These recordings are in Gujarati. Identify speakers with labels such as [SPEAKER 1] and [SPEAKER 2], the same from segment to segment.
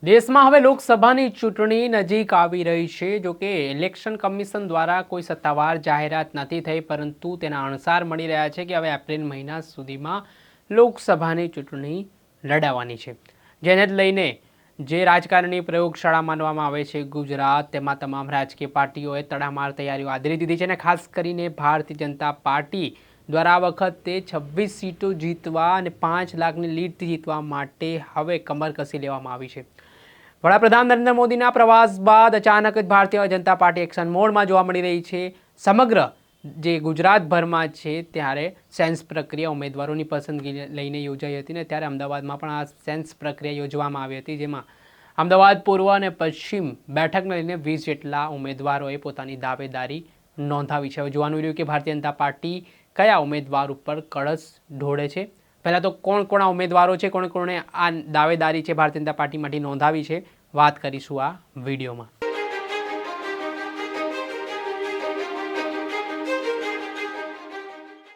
[SPEAKER 1] દેશમાં હવે લોકસભાની ચૂંટણી નજીક આવી રહી છે। જો કે ઇલેક્શન કમિશન દ્વારા કોઈ સત્તાવાર જાહેરાત નથી થઈ, પરંતુ તેના અણસાર મળી રહ્યા છે કે હવે એપ્રિલ મહિના સુધીમાં લોકસભાની ચૂંટણી લડાવવાની છે, જેને લઈને જે રાજકારણી પ્રયોગશાળા માનવામાં આવે છે ગુજરાત, તેમાં તમામ રાજકીય પાર્ટીઓએ તડામાર તૈયારીઓ આદરી દીધી છે। અને ખાસ કરીને ભારતીય જનતા પાર્ટી દ્વારા આ વખતે 26 સીટો જીતવા અને 5 લાખની લીડથી જીતવા માટે હવે કમર કસી લેવામાં આવી છે। વડાપ્રધાન નરેન્દ્ર મોદીના પ્રવાસ બાદ અચાનક જ ભારતીય જનતા પાર્ટી એક્શન મોડમાં જોવા મળી રહી છે। સમગ્ર જે ગુજરાતભરમાં છે ત્યારે સેન્સ પ્રક્રિયા ઉમેદવારોની પસંદગી લઈને યોજાઈ હતી, ને ત્યારે અમદાવાદમાં પણ આ સેન્સ પ્રક્રિયા યોજવામાં આવી હતી, જેમાં અમદાવાદ પૂર્વ અને પશ્ચિમ બેઠકને લઈને 20 જેટલા ઉમેદવારોએ પોતાની દાવેદારી નોંધાવી છે। હવે જોવાનું રહ્યું કે ભારતીય જનતા પાર્ટી કયા ઉમેદવાર ઉપર કળશ ઢોળે છે। પહેલાં તો કોણ કોણ આ ઉમેદવારો છે, કોણે કોણે આ દાવેદારી છે ભારતીય જનતા પાર્ટી માટે નોંધાવી છે, વાત કરીશું આ વિડીયોમાં।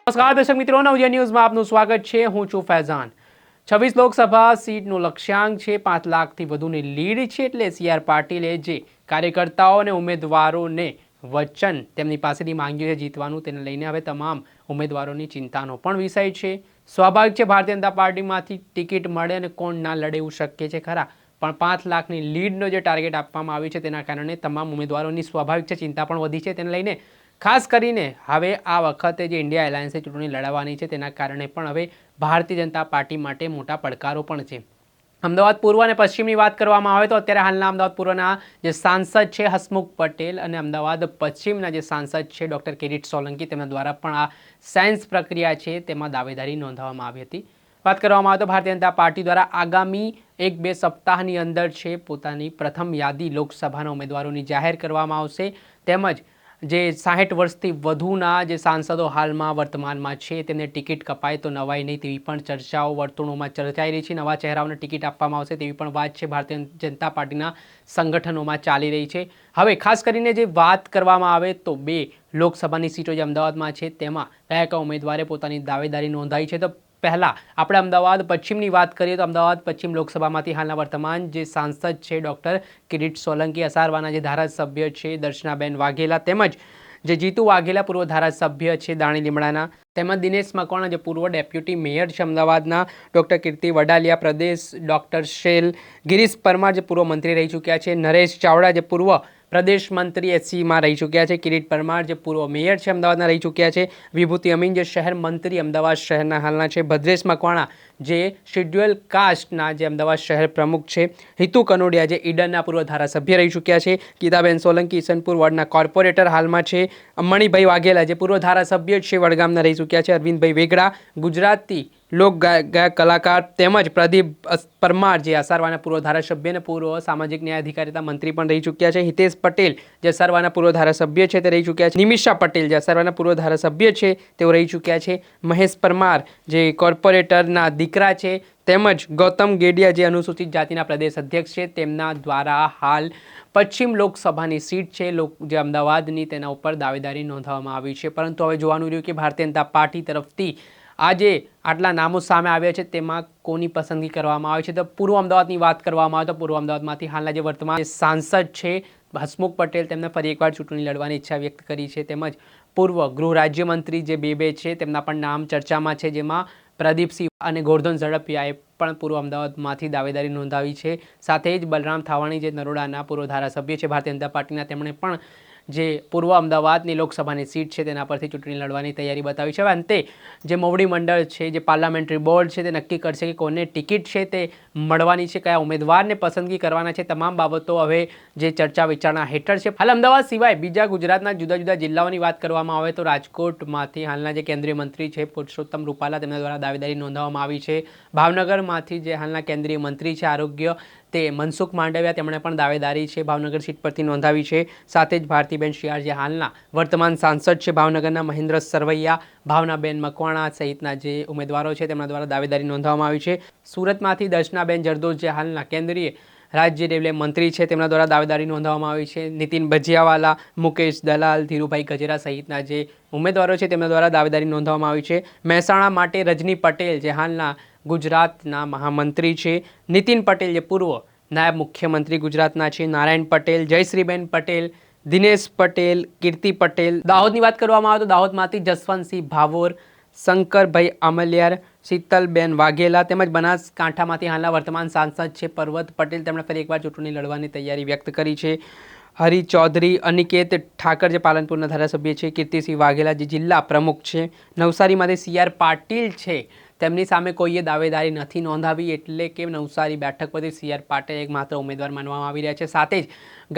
[SPEAKER 1] નમસ્કાર દર્શક મિત્રો, નવજીવન ન્યૂઝમાં આપનું સ્વાગત છે। હું છું ફૈઝાન। 26 લોકસભા સીટનું લક્ષ્યાંક છે, 5 લાખથી વધુની લીડ છે, એટલે CR પાટીલે જે કાર્યકર્તાઓ અને ઉમેદવારોને વચન તેમની પાસેથી માંગ્યું છે જીતવાનું, તેને લઈને હવે તમામ ઉમેદવારોની ચિંતાનો પણ વિષય છે। સ્વાભાવિક છે ભારતીય જનતા પાર્ટીમાંથી ટિકિટ મળે અને કોણ ના લડે એવું શક્ય છે ખરા, પણ 5 લાખની લીડનો જે ટાર્ગેટ આપવામાં આવ્યું છે તેના કારણે તમામ ઉમેદવારોની સ્વાભાવિક છે ચિંતા પણ વધી છે। તેને લઈને ખાસ કરીને હવે આ વખતે જે ઇન્ડિયા એલાયન્સે ચૂંટણી લડાવવાની છે તેના કારણે પણ હવે ભારતીય જનતા પાર્ટી માટે મોટા પડકારો પણ છે। અમદાવાદ પૂર્વ અને પશ્ચિમની વાત કરવામાં આવે તો અત્યારે હાલના અમદાવાદ પૂર્વના જે સાંસદ છે હસમુખ પટેલ અને અમદાવાદ પશ્ચિમના જે સાંસદ છે ડૉક્ટર કિરીટ સોલંકી, તેમના દ્વારા પણ આ સેન્સ પ્રક્રિયા છે તેમાં દાવેદારી નોંધાવવામાં આવી હતી। વાત કરવામાં આવે તો ભારતીય જનતા પાર્ટી દ્વારા આગામી 1-2 સપ્તાહની અંદર છે પોતાની પ્રથમ યાદી લોકસભાના ઉમેદવારોની જાહેર કરવામાં આવશે, તેમજ જે 60 વર્ષથી વધુના જે સાંસદો હાલમાં વર્તમાનમાં છે તેમને ટિકિટ કપાય તો નવાઈ નહીં તેવી પણ ચર્ચાઓ વર્તુળોમાં ચર્ચાઈ રહી છે। નવા ચહેરાઓને ટિકિટ આપવામાં આવશે તેવી પણ વાત છે ભારતીય જનતા પાર્ટીના સંગઠનોમાં ચાલી રહી છે। હવે ખાસ કરીને જે વાત કરવામાં આવે તો 2 લોકસભાની સીટો જે અમદાવાદમાં છે તેમાં કયા કયા ઉમેદવારે પોતાની દાવેદારી નોંધાવી છે, તો પહેલાં આપણે અમદાવાદ પશ્ચિમની વાત કરીએ તો અમદાવાદ પશ્ચિમ લોકસભામાંથી હાલના વર્તમાન જે સાંસદ છે ડૉક્ટર કિરીટ સોલંકી, અસારવાના જે ધારાસભ્ય છે દર્શનાબેન વાઘેલા, તેમજ જે જીતુ વાઘેલા પૂર્વ ધારાસભ્ય છે દાણી લીમડાના, તેમજ દિનેશ મકવાણા જે પૂર્વ ડેપ્યુટી મેયર છે અમદાવાદના, ડૉક્ટર કીર્તિ વડાલિયા પ્રદેશ, ડૉક્ટર શેલ, ગિરીશ પરમાર જે પૂર્વ મંત્રી રહી ચૂક્યા છે, નરેશ ચાવડા જે પૂર્વ પ્રદેશ મંત્રી SCમાં રહી ચૂક્યા છે, કિરીટ પરમાર જે પૂર્વ મેયર છે અમદાવાદના રહી ચૂક્યા છે, વિભૂતિ અમીન જે શહેર મંત્રી અમદાવાદ શહેરના હાલના છે, ભદ્રેશ મકવાણા જે શેડ્યુલ કાસ્ટના જે અમદાવાદ શહેર પ્રમુખ છે, હિતુ કનોડિયા જે ઈડનના પૂર્વ ધારાસભ્ય રહી ચૂક્યા છે, ગીતાબેન સોલંકી ઈસનપુર વોર્ડના કોર્પોરેટર હાલમાં છે, મણિભાઈ વાઘેલા જે પૂર્વ ધારાસભ્ય છે વડગામના રહી ચૂક્યા છે, અરવિંદભાઈ વેગડા ગુજરાતી લોક ગાયક કલાકાર, તેમજ પ્રદીપ પરમાર જે અસારવાના પૂર્વ ધારાસભ્ય અને પૂર્વ સામાજિક ન્યાય અધિકારીતા મંત્રી પણ રહી ચૂક્યા છે, હિતેશ પટેલ જે અસારવાના પૂર્વ ધારાસભ્ય છે તે રહી ચૂક્યા છે, નિમિષા પટેલ જે અસારવાના પૂર્વ ધારાસભ્ય છે તેઓ રહી ચૂક્યા છે, મહેશ પરમાર જે કોર્પોરેટરના દીકરા છે, તેમજ ગૌતમ ગેડિયા જે અનુસૂચિત જાતિના પ્રદેશ અધ્યક્ષ છે, તેમના દ્વારા હાલ પશ્ચિમ લોકસભાની સીટ છે જે અમદાવાદની તેના ઉપર દાવેદારી નોંધાવવામાં આવી છે। પરંતુ હવે જોવાનું રહ્યું કે ભારતીય જનતા પાર્ટી તરફથી આજે આટલા નામો સામે આવ્યા છે તેમાં કોની પસંદગી કરવામાં આવે છે, તો પૂર્વ અમદાવાદની વાત કરવામાં આવે તો પૂર્વ અમદાવાદમાંથી હાલના જે વર્તમાન સાંસદ છે હસમુખ પટેલ તેમને ફરી એકવાર ચૂંટણી લડવાની ઈચ્છા વ્યક્ત કરી છે, તેમજ પૂર્વ ગૃહ રાજ્યમંત્રી જે બે છે તેમના પણ નામ ચર્ચામાં છે, જેમાં પ્રદીપસિંહ અને ગોરધન ઝડપિયાએ પણ પૂર્વ અમદાવાદમાંથી દાવેદારી નોંધાવી છે। સાથે જ બલરામ થાવાણી જે નરોડાના પૂર્વ ધારાસભ્ય છે ભારતીય જનતા પાર્ટીના, તેમણે પણ જે પૂર્વ અમદાવાદની લોકસભાની સીટ છે તેના પરથી ચૂંટણી લડવાની તૈયારી બતાવી છે। હવે અંતે જે મોવડી મંડળ છે, જે પાર્લામેન્ટરી બોર્ડ છે તે નક્કી કરશે કે કોને ટિકિટ છે તે મળવાની છે, કયા ઉમેદવારને પસંદગી કરવાના છે, તમામ બાબતો હવે જે ચર્ચા વિચારણા હેઠળ છે। હાલ અમદાવાદ સિવાય બીજા ગુજરાતના જુદા જુદા જિલ્લાઓની વાત કરવામાં આવે તો રાજકોટમાંથી હાલના જે કેન્દ્રીય મંત્રી છે પુરુષોત્તમ રૂપાલા, તેમના દ્વારા દાવેદારી નોંધાવવામાં આવી છે। ભાવનગરમાંથી જે હાલના કેન્દ્રીય મંત્રી છે આરોગ્ય તે મનસુખ માંડવિયા, તેમણે પણ દાવેદારી છે ભાવનગર સીટ પરથી નોંધાવી છે। સાથે જ ભારતીબેન શિયાળ જે હાલના વર્તમાન સાંસદ છે ભાવનગરના, મહેન્દ્ર સરવૈયા, ભાવનાબેન મકવાણા સહિતના જે ઉમેદવારો છે તેમના દ્વારા દાવેદારી નોંધાવવામાં આવી છે। સુરતમાંથી દર્શનાબેન જરદોશ જે હાલના કેન્દ્રીય રાજ્ય રેલવે મંત્રી છે તેમના દ્વારા દાવેદારી નોંધાવવામાં આવી છે। નીતિન ભજીયાવાલા, મુકેશ દલાલ, ધીરુભાઈ ગજેરા સહિતના જે ઉમેદવારો છે તેમના દ્વારા દાવેદારી નોંધાવવામાં આવી છે। મહેસાણા માટે રજની પટેલ જે હાલના ગુજરાતના મહામંત્રી છે, નીતિન પટેલ જે પૂર્વ નાયબ મુખ્યમંત્રી ગુજરાતના છે નારાયણ પટેલ, જયશ્રીબેન પટેલ, દિનેશ પટેલ, કીર્તિ પટેલ. દાહોદની વાત કરવામાં આવે તો દાહોદમાંથી જસવંતસિંહ ભાભોર, શંકરભાઈ આમલિયાર, શીતલબેન વાઘેલા તેમજ બનાસકાંઠામાંથી હાલના વર્તમાન સાંસદ છે પર્વત પટેલ. તેમણે ફરી એકવાર ચૂંટણી લડવાની તૈયારી વ્યક્ત કરી છે. હરિ ચૌધરી, અનિકેત ઠાકર જે પાલનપુરના ધારાસભ્ય છે, કીર્તિસિંહ વાઘેલા જે જિલ્લા પ્રમુખ છે, નવસારીમાંથી CR પાટીલ છે, તેમની સામે કોઈએ દાવેદારી નથી નોંધાવી, એટલે કે નવસારી બેઠક પરથી CR પાટીલ એકમાત્ર ઉમેદવાર માનવામાં આવી રહ્યા છે. સાથે જ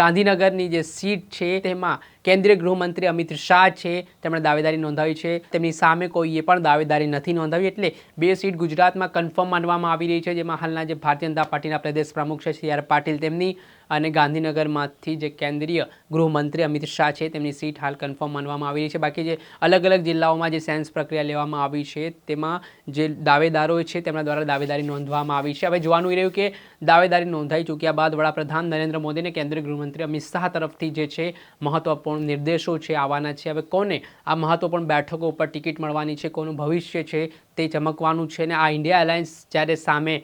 [SPEAKER 1] ગાંધીનગરની જે સીટ છે તેમાં કેન્દ્રીય ગૃહમંત્રી અમિત શાહ છે, તેમણે દાવેદારી નોંધાવી છે. તેમની સામે કોઈએ પણ દાવેદારી નથી નોંધાવી, એટલે 2 સીટ ગુજરાતમાં કન્ફર્મ માનવામાં આવી રહી છે, જેમાં હાલના જે ભારતીય જનતા પાર્ટીના પ્રદેશ પ્રમુખ છે CR પાટીલ તેમની અને ગાંધીનગરમાંથી જે કેન્દ્રીય ગૃહમંત્રી અમિત શાહ છે તેમની સીટ હાલ કન્ફર્મ માનવામાં આવી રહી છે. બાકી જે અલગ અલગ જિલ્લાઓમાં જે સેન્સ પ્રક્રિયા લેવામાં આવી છે તેમાં જે દાવેદારો છે તેમના દ્વારા દાવેદારી નોંધવામાં આવી છે. હવે જોવાનું એ રહ્યું કે દાવેદારી નોંધાઈ ચૂક્યા બાદ વડાપ્રધાન નરેન્દ્ર મોદી અને કેન્દ્રીય ગૃહમંત્રી અમિત શાહ તરફથી જે છે મહત્વપૂર્ણ નિર્દેશો છે આવવાના છે. હવે કોને આ મહત્વપૂર્ણ બેઠકો ઉપર ટિકિટ મળવાની છે, કોનું ભવિષ્ય છે તે ચમકવાનું છે. અને આ ઇન્ડિયા એલાયન્સ જ્યારે સામે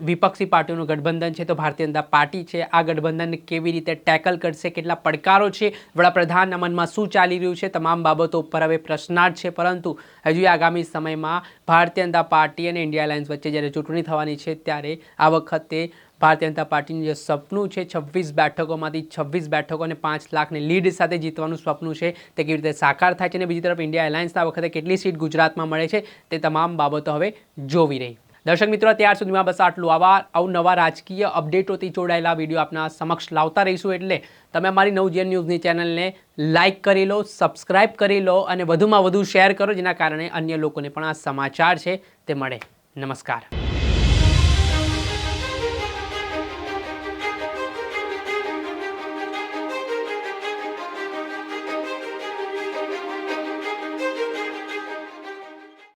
[SPEAKER 1] વિપક્ષી પાર્ટીઓનું ગઠબંધન છે તો ભારતીય જનતા પાર્ટી છે, આ ગઠબંધનને કેવી રીતે ટેકલ કરશે, કેટલા પડકારો છે, વડાપ્રધાનના મનમાં શું ચાલી રહ્યું છે, તમામ બાબતો ઉપર હવે પ્રશ્નાર્થ છે. પરંતુ હજુ આગામી સમયમાં ભારતીય જનતા પાર્ટી અને ઇન્ડિયા એલાયન્સ વચ્ચે જ્યારે ચૂંટણી થવાની છે ત્યારે આ વખતે ભારતીય જનતા પાર્ટીનું જે સપનું છે 26 બેઠકોમાંથી 26 બેઠકો અને 5 લાખની લીડ સાથે જીતવાનું સપનું છે તે કેવી રીતે સાકાર થાય છે, અને બીજી તરફ ઇન્ડિયા એલાયન્સના વખતે કેટલી સીટ ગુજરાતમાં મળે છે તે તમામ બાબતો હવે જોવી રહી. દર્શક મિત્રો, ત્યાર સુધીમાં બસ આટલું. આવા અવનવા રાજકીય અપડેટોથી જોડાયેલા વિડીયો આપના સમક્ષ લાવતા રહીશું, એટલે તમે અમારી નવજીવન ન્યૂઝની ચેનલને લાઇક કરી લો, સબસ્ક્રાઇબ કરી લો અને વધુમાં વધુ શેર કરો, જેના કારણે અન્ય લોકોને પણ આ સમાચાર છે તે મળે. નમસ્કાર.